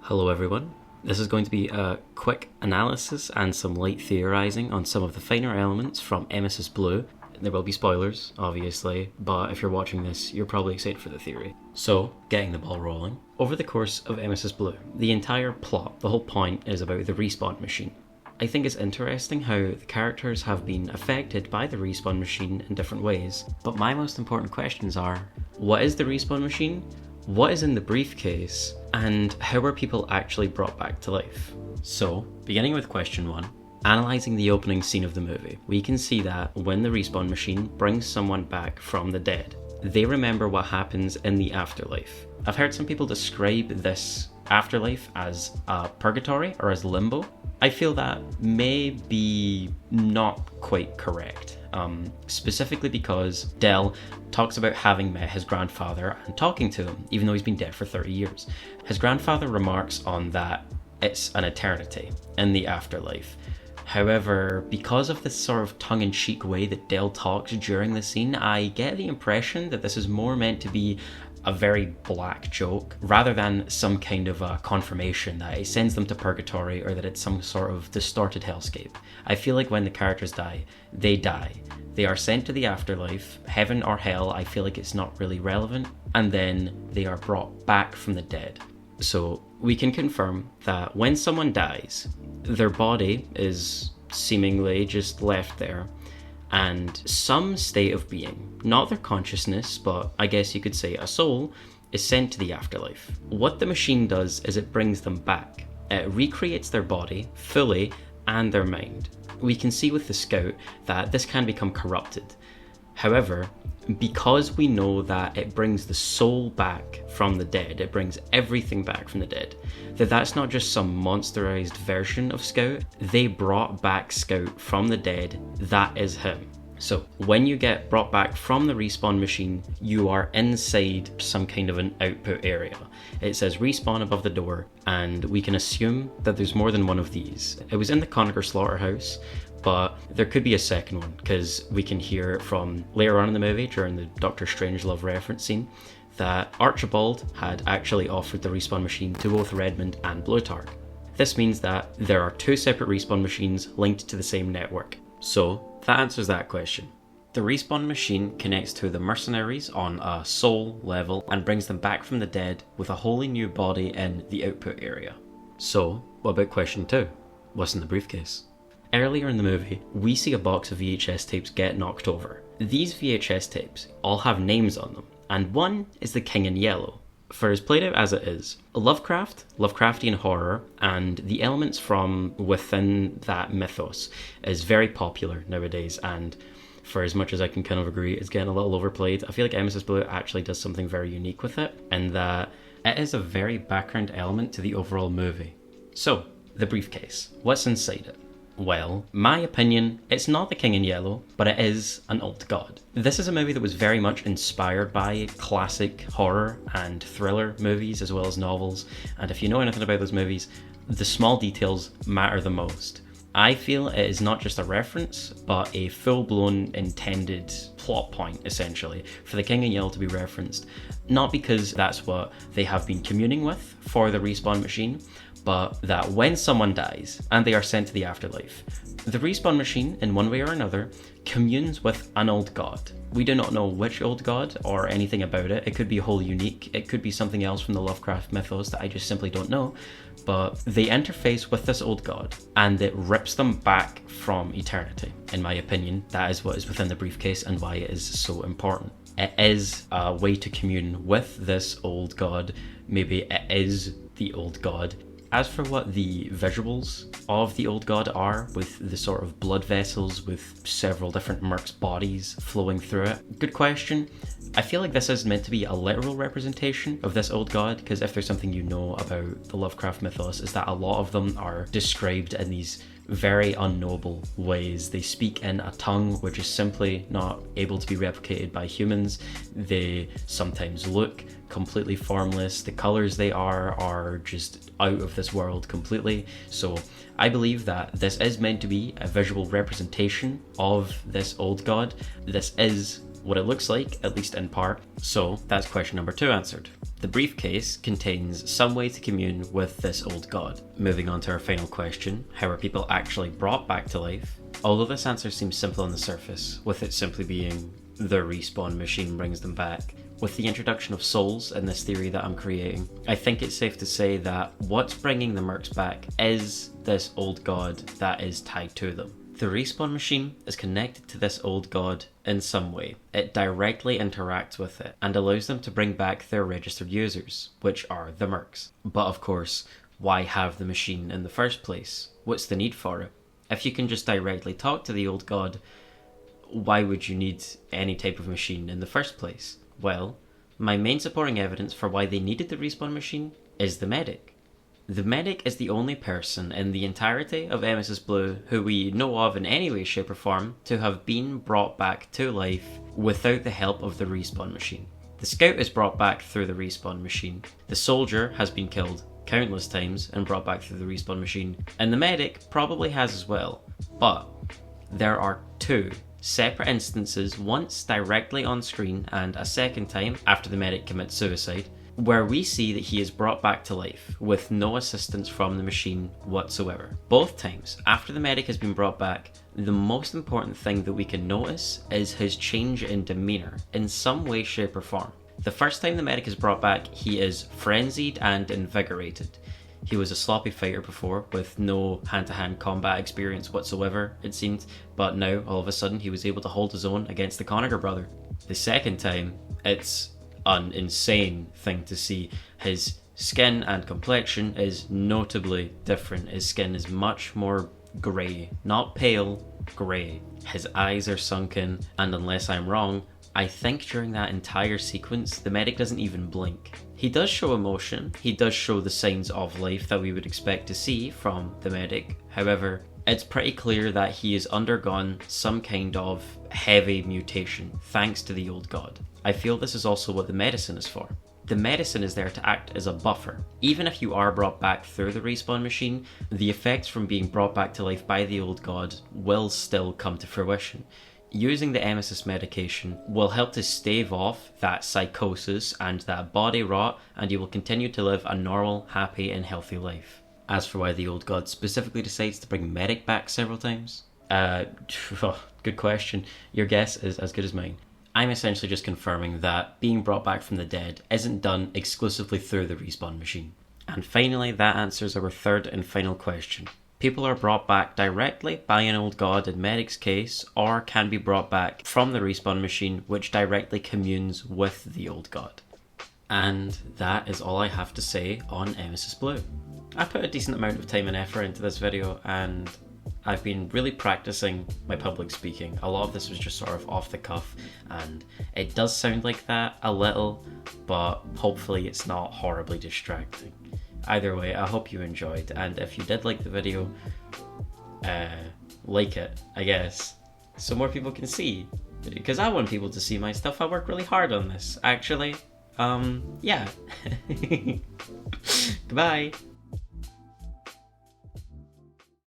Hello everyone. This is going to be a quick analysis and some light theorising on some of the finer elements from Emesis Blue. There will be spoilers, obviously, but if you're watching this, you're probably excited for the theory. So, getting the ball rolling. Over the course of Emesis Blue, the entire plot, the whole point, is about the respawn machine. I think it's interesting how the characters have been affected by the respawn machine in different ways, but my most important questions are, what is the respawn machine? What is in the briefcase? And how are people actually brought back to life? So, beginning with question 1, analysing the opening scene of the movie, we can see that when the respawn machine brings someone back from the dead, they remember what happens in the afterlife. I've heard some people describe this afterlife as a purgatory or as limbo. I feel that may be not quite correct. Specifically because Dell talks about having met his grandfather and talking to him, even though he's been dead for 30 years. His grandfather remarks on that it's an eternity in the afterlife. However, because of this sort of tongue-in-cheek way that Dell talks during the scene, I get the impression that this is more meant to be a very black joke, rather than some kind of a confirmation that it sends them to purgatory or that it's some sort of distorted hellscape. I feel like when the characters die, they die. They are sent to the afterlife, heaven or hell, I feel like it's not really relevant, and then they are brought back from the dead. So we can confirm that when someone dies, their body is seemingly just left there, and some state of being, not their consciousness, but I guess you could say a soul, is sent to the afterlife. What the machine does is it brings them back. It recreates their body fully and their mind. We can see with the Scout that this can become corrupted. However, because we know that it brings the soul back from the dead, it brings everything back from the dead, that's not just some monsterized version of Scout. They brought back Scout from the dead. That is him. So when you get brought back from the respawn machine, you are inside some kind of an output area. It says respawn above the door, and we can assume that there's more than one of these. It was in the Conacher Slaughterhouse, but there could be a second one, because we can hear from later on in the movie, during the Doctor Strangelove reference scene, that Archibald had actually offered the respawn machine to both Redmond and Blutarg. This means that there are two separate respawn machines linked to the same network. So, that answers that question. The respawn machine connects to the mercenaries on a soul level and brings them back from the dead with a wholly new body in the output area. So, what about question 2? What's in the briefcase? Earlier in the movie, we see a box of VHS tapes get knocked over. These VHS tapes all have names on them, and one is The King in Yellow. For as played out as it is, Lovecraftian horror, and the elements from within that mythos is very popular nowadays, and for as much as I can kind of agree, it's getting a little overplayed. I feel like Emesis Blue actually does something very unique with it, and that it is a very background element to the overall movie. So, the briefcase. What's inside it? Well, my opinion, it's not The King in Yellow, but it is an old god. This is a movie that was very much inspired by classic horror and thriller movies as well as novels, and if you know anything about those movies, the small details matter the most. I feel it is not just a reference, but a full-blown intended plot point, essentially, for The King in Yellow to be referenced, not because that's what they have been communing with for the respawn machine, but that when someone dies and they are sent to the afterlife, the respawn machine, in one way or another, communes with an old god. We do not know which old god or anything about it. It could be wholly unique. It could be something else from the Lovecraft mythos that I just simply don't know. But they interface with this old god, and it rips them back from eternity. In my opinion, that is what is within the briefcase and why it is so important. It is a way to commune with this old god. Maybe it is the old god. As for what the visuals of the old god are, with the sort of blood vessels with several different mercs' bodies flowing through it, good question. I feel like this is meant to be a literal representation of this old god, because if there's something you know about the Lovecraft mythos, is that a lot of them are described in these very unknowable ways. They speak in a tongue which is simply not able to be replicated by humans. They sometimes look completely formless. The colors they are just out of this world completely. So I believe that this is meant to be a visual representation of this old god. This is what it looks like, at least in part. So that's question number 2 answered. The briefcase contains some way to commune with this old god. Moving on to our final question, how are people actually brought back to life? Although this answer seems simple on the surface, with it simply being the respawn machine brings them back, with the introduction of souls in this theory that I'm creating, I think it's safe to say that what's bringing the mercs back is this old god that is tied to them. The respawn machine is connected to this old god in some way. It directly interacts with it and allows them to bring back their registered users, which are the mercs. But of course, why have the machine in the first place? What's the need for it? If you can just directly talk to the old god, why would you need any type of machine in the first place? Well, my main supporting evidence for why they needed the respawn machine is the medic. The medic is the only person in the entirety of Emesis Blue who we know of in any way, shape or form to have been brought back to life without the help of the respawn machine. The scout is brought back through the respawn machine. The soldier has been killed countless times and brought back through the respawn machine. And the medic probably has as well. But there are 2 separate instances, once directly on screen and a second time after the medic commits suicide, where we see that he is brought back to life with no assistance from the machine whatsoever. Both times, after the medic has been brought back, the most important thing that we can notice is his change in demeanour in some way, shape or form. The first time the medic is brought back, he is frenzied and invigorated. He was a sloppy fighter before, with no hand-to-hand combat experience whatsoever, it seemed, but now, all of a sudden, he was able to hold his own against the Conacher brother. The second time, it's an insane thing to see. His skin and complexion is notably different. His skin is much more grey, not pale, grey. His eyes are sunken, and unless I'm wrong, I think during that entire sequence, the medic doesn't even blink. He does show emotion, he does show the signs of life that we would expect to see from the medic. However, it's pretty clear that he has undergone some kind of heavy mutation thanks to the old god. I feel this is also what the medicine is for. The medicine is there to act as a buffer. Even if you are brought back through the respawn machine, the effects from being brought back to life by the old god will still come to fruition. Using the Emesis medication will help to stave off that psychosis and that body rot, and you will continue to live a normal, happy and healthy life. As for why the old god specifically decides to bring medic back several times, good question. Your guess is as good as mine. I'm essentially just confirming that being brought back from the dead isn't done exclusively through the respawn machine. And finally, that answers our third and final question. People are brought back directly by an old god in Medic's case, or can be brought back from the respawn machine, which directly communes with the old god. And that is all I have to say on Emesis Blue. I put a decent amount of time and effort into this video, and I've been really practicing my public speaking. A lot of this was just sort of off the cuff, and it does sound like that a little, but hopefully it's not horribly distracting. Either way, I hope you enjoyed, and if you did like the video, like it, I guess, so more people can see, because I want people to see my stuff. I work really hard on this, actually. Yeah. Goodbye.